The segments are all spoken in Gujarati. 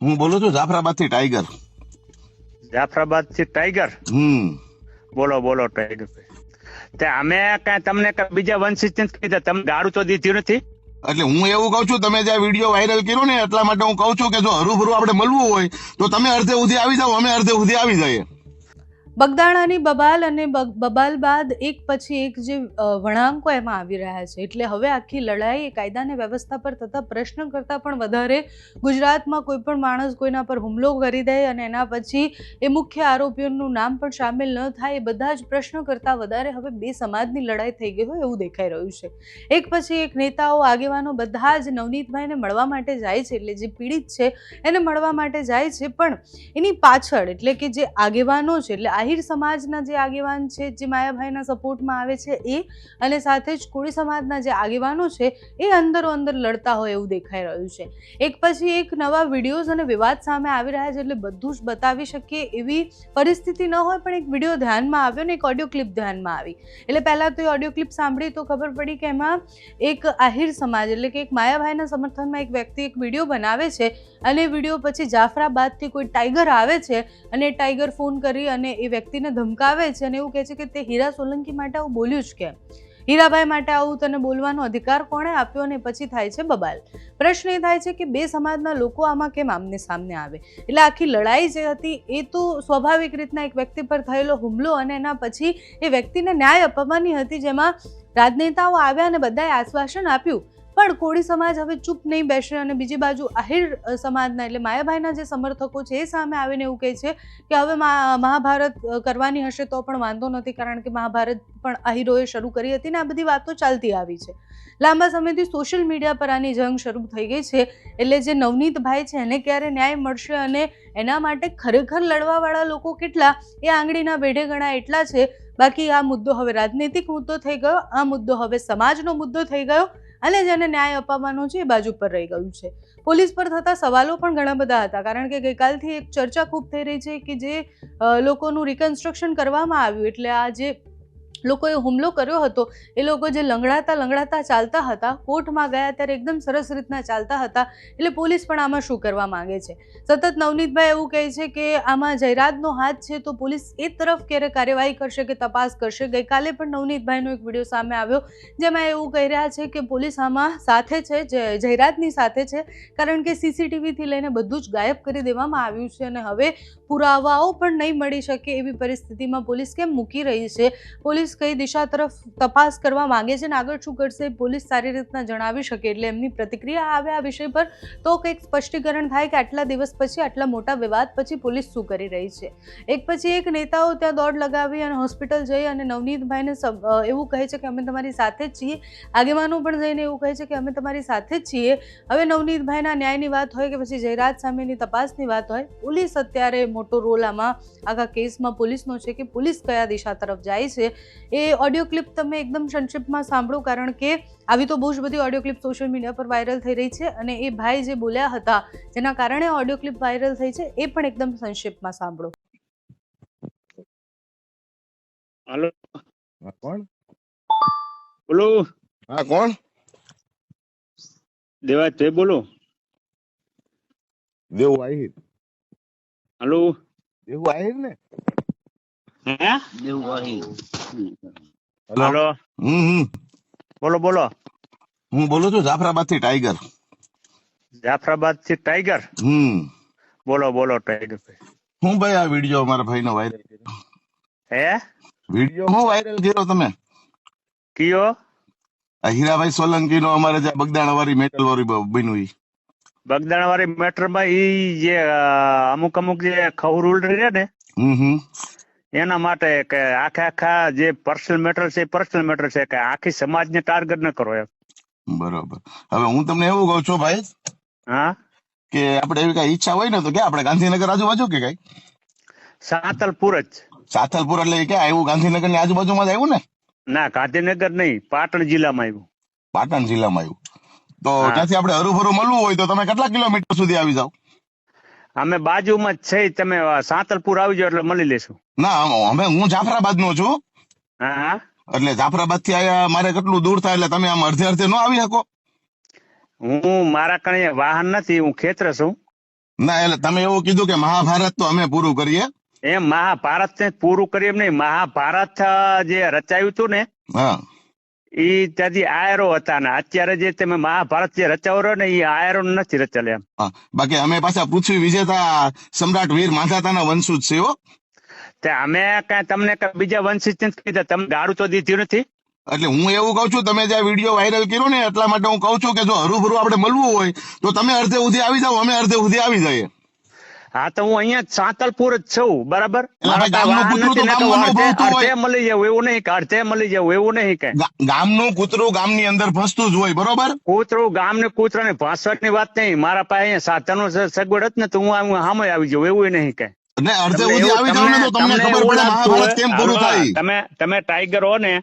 હું બોલું છું જાફરાબાદ થી ટાઈગર. જાફરાબાદ થી ટાઈગર. બોલો બોલો ટાઈગર ભાઈ. તે અમે કઈ તમને બીજા વંશિત નથી કીધા, તમે ગાળું તો દીધી નથી. એટલે હું એવું કઉ છું, તમે જે વિડીયો વાયરલ કર્યો ને એટલા માટે હું કઉ છું કે જો હરુભરું આપણે મળવું હોય તો તમે અડધે સુધી આવી જાઓ, અમે અડધે સુધી આવી જઈએ. બગદાણાની બબાલ અને બબાલ બાદ એક પછી એક જે વળાંકો એમાં આવી રહ્યા છે, એટલે હવે આખી લડાઈ કાયદાને વ્યવસ્થા પર થતા પ્રશ્ન કરતાં પણ વધારે ગુજરાતમાં કોઈ પણ માણસ કોઈના પર હુમલો કરી દે અને એના પછી એ મુખ્ય આરોપીઓનું નામ પણ સામેલ ન થાય, એ બધા જ પ્રશ્નો કરતાં વધારે હવે બે સમાજની લડાઈ થઈ ગઈ હોય એવું દેખાઈ રહ્યું છે. એક પછી એક નેતાઓ આગેવાનો બધા જ નવનીતભાઈને મળવા માટે જાય છે, એટલે જે પીડિત છે એને મળવા માટે જાય છે, પણ એની પાછળ એટલે કે જે આગેવાનો છે, એટલે આહિર સમાજના જે આગેવાન છે જે માયાભાઈના સપોર્ટમાં આવે છે એ, અને સાથે જ કોળી સમાજના જે આગેવાનો છે એ અંદરો અંદર લડતા હોય એવું દેખાઈ રહ્યું છે. એક પછી એક નવા વિડીયોઝ અને વિવાદ સામે આવી રહ્યા છે, એટલે બધું જ બતાવી શકીએ એવી પરિસ્થિતિ ન હોય, પણ એક વિડીયો ધ્યાનમાં આવ્યો ને એક ઓડિયો ક્લિપ ધ્યાનમાં આવી. એટલે પહેલાં તો એ ઓડિયો ક્લિપ સાંભળી તો ખબર પડી કે એમાં એક આહિર સમાજ એટલે કે એક માયાભાઈના સમર્થનમાં એક વ્યક્તિ એક વિડીયો બનાવે છે, અને વિડીયો પછી જાફરાબાદથી કોઈ ટાઈગર આવે છે અને ટાઈગર ફોન કરી અને એ વ્યક્તિને ધમકાવે છે અને એવું કહે છે કે તે હીરા સોલંકી માટે આવું બોલ્યું જ કેમ, હીરાભાઈ માટે આવું તને બોલવાનો અધિકાર કોણે આપ્યો, અને પછી થાય છે બબાલ. પ્રશ્ન એ થાય છે કે બે સમાજના લોકો આમાં કેમ આમને સામને આવે. એટલે આખી લડાઈ જે હતી એ તો સ્વાભાવિક રીતના એક વ્યક્તિ પર થયેલો હુમલો અને એના પછી એ વ્યક્તિને ન્યાય અપાવવાની હતી, જેમાં રાજનેતાઓ આવ્યા અને બધાએ આશ્વાસન આપ્યું, પણ કોળી સમાજ હવે ચૂપ નહીં બેસે અને બીજી બાજુ આહિર સમાજના એટલે માયાભાઈના જે સમર્થકો છે એ સામે આવીને એવું કહે છે કે હવે મહાભારત કરવાની હશે તો પણ વાંધો નથી, કારણ કે મહાભારત પણ આહિરોએ શરૂ કરી હતી ને આ બધી વાતો ચાલતી આવી છે. લાંબા સમયથી સોશિયલ મીડિયા પર આની જંગ શરૂ થઈ ગઈ છે, એટલે જે નવનીતભાઈ છે એને ક્યારે ન્યાય મળશે અને એના માટે ખરેખર લડવાવાળા લોકો કેટલા એ આંગળીના વેઢે ગણાય એટલા છે. બાકી આ મુદ્દો હવે રાજનૈતિક મુદ્દો થઈ ગયો, આ મુદ્દો હવે સમાજનો મુદ્દો થઈ ગયો અને જેને ન્યાય અપાવવાનો છે એ બાજુ પર રહી ગયું છે. પોલીસ પર થતા સવાલો પણ ઘણા બધા હતા, કારણ કે ગઈકાલથી એક ચર્ચા ખૂબ થઈ રહી છે કે જે લોકોનું રિકન્સ્ટ્રક્શન કરવામાં આવ્યું, એટલે આ જે લોકોએ હુમલો કર્યો હતો એ લોકો જે લંગડાતા ચાલતા હતા, કોર્ટમાં ગયા ત્યારે એકદમ સરસ રીતના ચાલતા હતા, એટલે પોલીસ પણ આમાં શું કરવા માંગે છે. સતત નવનીતભાઈ એવું કહે છે કે આમાં જયરાજનો હાથ છે, તો પોલીસ એ તરફ ક્યારે કાર્યવાહી કરશે કે તપાસ કરશે. ગઈકાલે પણ નવનીતભાઈનો એક વિડીયો સામે આવ્યો જેમાં એવું કહી રહ્યા છે કે પોલીસ આમાં સાથે છે, જયરાજની સાથે છે, કારણ કે સીસીટીવીથી લઈને બધું જ ગાયબ કરી દેવામાં આવ્યું છે અને હવે પુરાવાઓ પણ નહીં મળી શકે એવી પરિસ્થિતિમાં પોલીસ કેમ મૂકી રહી છે, પોલીસ કઈ દિશા તરફ તપાસ કરવા માંગે છે અને આગળ શું કરશે પોલીસ સારી રીતના જણાવી શકે. એટલે એમની પ્રતિક્રિયા આવે આ વિષય પર તો કંઈક સ્પષ્ટીકરણ થાય કે આટલા દિવસ પછી આટલા મોટા વિવાદ પછી પોલીસ શું કરી રહી છે. એક પછી એક નેતાઓ ત્યાં દોડ લગાવી અને હોસ્પિટલ જઈ અને નવનીતભાઈને એવું કહે છે કે અમે તમારી સાથે જ છીએ, આગેવાનો પણ જઈને એવું કહે છે કે અમે તમારી સાથે જ છીએ. હવે નવનીતભાઈના ન્યાયની વાત હોય કે પછી જયરાજ સામેની તપાસની વાત હોય, પોલીસ અત્યારે મોટો રોલ આમાં આખા કેસમાં પોલીસનો છે કે પોલીસ કયા દિશા તરફ જાય છે. એ ઓડિયો ક્લિપ તમે એકદમ સંક્ષિપ્તમાં સાંભળો, કારણ કે આવી તો બહુ જ બધી ઓડિયો ક્લિપ સોશિયલ મીડિયા પર વાયરલ થઈ રહી છે અને એ ભાઈ જે બોલ્યા હતા જેના કારણે ઓડિયો ક્લિપ વાયરલ થઈ છે એ પણ એકદમ સંક્ષિપ્તમાં સાંભળો. હાલો, કોણ બોલો. હા કોણ? દેવાજભાઈ બોલો. દેવું આહિર. હાલો, દેવું આહિર ને? હે દેવું આહિર. હાલો, બોલો બોલો. હું બોલું છું જાફરાબાદ થી ટાઈગર. જાફરાબાદ થી ટાઈગર. બોલો બોલો ટાઈગર ભાઈ. હું ભાઈ આ વિડીયો અમારા ભાઈનો વાયરલ કર્યો. હે વિડીયો હું વાયરલ કર્યો તમે? કયો? આ હીરાભાઈ સોલંકી નો અમારે જે બગદાણા વાળી મેટલ વાળી બન્યું ઈ. બગદાણા વાળી મેટર માં ઈ જે અમુક જે ખવરૂલ રહે ને એના માટે કે આખા જે પર્સનલ મેટર છે પર્સનલ મેટર છે, કે આખી સમાજને ટાર્ગેટ ન કરો એમ. બરોબર. હવે હું તમને એવું કહું છું ભાઈ, હા, કે આપણે એવી કઈ ઈચ્છા હોય ને તો કે આપણે ગાંધીનગર આજુબાજુ કે કઈ સાતલપુર જ. સાતલપુર એટલે કે આવ્યું ગાંધીનગર ની આજુબાજુમાં જ આવ્યું ને? ના, ગાંધીનગર નહીં, પાટણ જિલ્લામાં આવ્યું. પાટણ જિલ્લામાં આવ્યું. તો ત્યાંથી આપણે હરુભરું મળવું હોય તો તમે કેટલા કિલોમીટર સુધી આવી જાવ? અમે બાજુમાં જ છે, તમે સાતલપુર આવી જાવ એટલે મળી લેશું. ના, હું જાફરાબાદ નો છું. હા, એટલે જાફરાબાદ થી આયા મારે કેટલું દૂર થાય, એટલે તમે આમ અડધે ન આવી શકો? હું મારા કણે વાહન નથી, હું ખેતર છું. ના એટલે તમે એવું કીધું કે મહાભારત તો અમે પૂરું કરીએ. એમ મહાભારત ને પૂરું કરી એમ નહીં, મહાભારત જે રચાયું હતું ને હા ઈ ત્યાંથી આયરો હતા ને અત્યારે જે તમે મહાભારત જે રચાવો રહ્યો ને એ આયરો નથી રચેલ એમ. હા બાકી અમે પાછા પૃથ્વી વિજેતા સમ્રાટ વીર માંધાતાના વંશુજ છે હો. તે અમે કઈ તમને કઈ બીજા વંશી નથી કીધા, તમે દારૂ તો દીધું નથી. એટલે હું એવું કઉ છું, તમે જે આ વિડીયો વાયરલ કર્યો ને એટલા માટે હું કઉ છું કે જો હરુભરું આપણે મળવું હોય તો તમે અડધે સુધી આવી જાઓ, અમે અડધે સુધી આવી જઈએ. હા તો હું અહીંયા સાંતલપુર જ છું, બરાબર. એટલે આપણે ગામનું કૂતરું તો ગામમાં ન ભાવતું હોય. અડધે મળી જવું એવું નહીં કે અડધે મળી જવું એવું નહીં કે ગામનું કૂતરું ગામની અંદર ફસતું જ હોય, બરોબર. કૂતરું ગામ ને કૂતરા ને ભાષણની વાત નહીં, મારા પાસે અહીંયા સાધનો સગવડ જ ને તો હું સામે આવી જાઉં એવું નહીં કે એટલે અડધે સુધી આવી જાવ ને તો તમને ખબર પડે મહાભારત કેમ પૂરું થાય. તમે ટાઈગર હો ને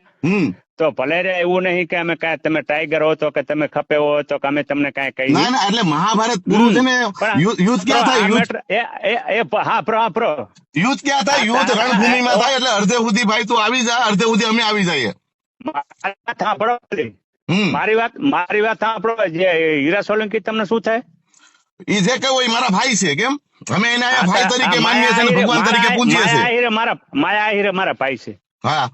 તો ભલે રે એવું નહીં કે અમે કાંઈ તમે ટાઈગર હો તો કે તમે ખપે હો તો કે અમે તમને કાંઈ કહી. ના ના એટલે મહાભારત પૂરું છે ને યુદ્ધ ક્યાં થાય? યુદ્ધ ક્યાં થાય? યુદ્ધ રણભૂમિમાં થાય. એટલે અડધે સુધી ભાઈ તું આવી જા, અડધે સુધી અમે આવી જઈએ. મારી વાત સાંભળો. જે હીરા સોલંકી તમને શું થાય? ઈ જે કે હોય મારા ભાઈ છે. કેમ અમે એને ભાઈ તરીકે માનીએ છીએ, ભગવાન તરીકે પૂજીએ છીએ. માયા આહિરે મારા ભાઈ છે. હા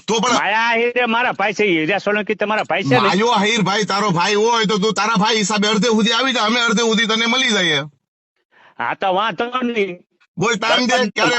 તો પણ માયા આહિરે મારા ભાઈ છે, હીરા સોલંકી તમારા ભાઈ છે. માયો આહિર ભાઈ તારો ભાઈ હોય તો તું તારા ભાઈ હિસાબે અડધે સુધી આવી જા, અમે અડધે સુધી તને મળી જઈએ. હા તો વાંધો નહીં. બોલ ટાઈમ દે ક્યારે